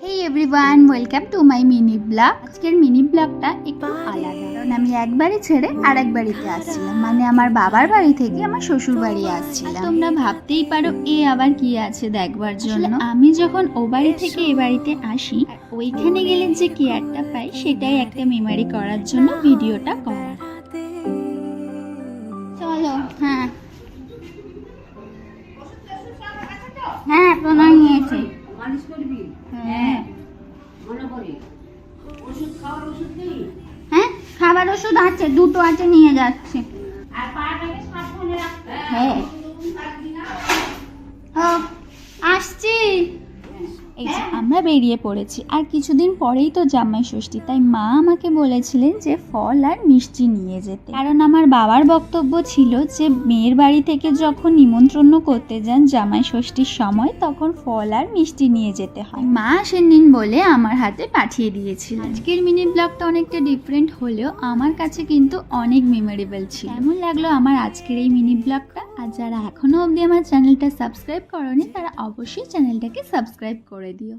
Hey everyone, welcome to my mini blog. আজকের mini ব্লগটা একটু আলাদা, কারণ আমি এক বাড়ি ছেড়ে আরেক বাড়িতে আসছিলাম, মানে আমার বাবার বাড়ি থেকে আমার শ্বশুর বাড়ি আসছিলাম। তোমরা ভাবতেই পারো এ আবার কি আছে দেখবার জন্য। আমি যখন ও বাড়ি থেকে এ বাড়িতে আসি, ওইখানে গেলে যে কেয়ারটা পাই সেটাই একটা মেমোরি করার জন্য ভিডিওটা করা। চলো। হ্যাঁ হ্যাঁ, প্রণয় নিয়েছি। হ্যাঁ হ্যাঁ, খাবার ওষুধ আছে, দুটো আছে, নিয়ে যাচ্ছে। হ্যাঁ ও, আসছি। এই যে আমরা বেরিয়ে পড়েছি, আর কিছুদিন পরেই তো জামাই ষষ্ঠী, তাই মা আমাকে বলেছিলেন যে ফল আর মিষ্টি নিয়ে যেতে। কারণ আমার বাবার বক্তব্য ছিল যে মেয়ের বাড়ি থেকে যখন নিমন্ত্রণ করতে যান জামাই ষষ্ঠীর সময়, তখন ফল আর মিষ্টি নিয়ে যেতে হয়। মা আসেননি বলে আমার হাতে পাঠিয়ে দিয়েছিল। আজকের মিনি ব্লগটা অনেকটা ডিফারেন্ট হলেও আমার কাছে কিন্তু অনেক মেমোরেবল ছিল। কেমন লাগলো আমার আজকের এই মিনি ব্লগটা? আর যারা এখনো অবধি আমার চ্যানেলটা সাবস্ক্রাইব করোনি তারা অবশ্যই চ্যানেলটাকে সাবস্ক্রাইব করে দিও।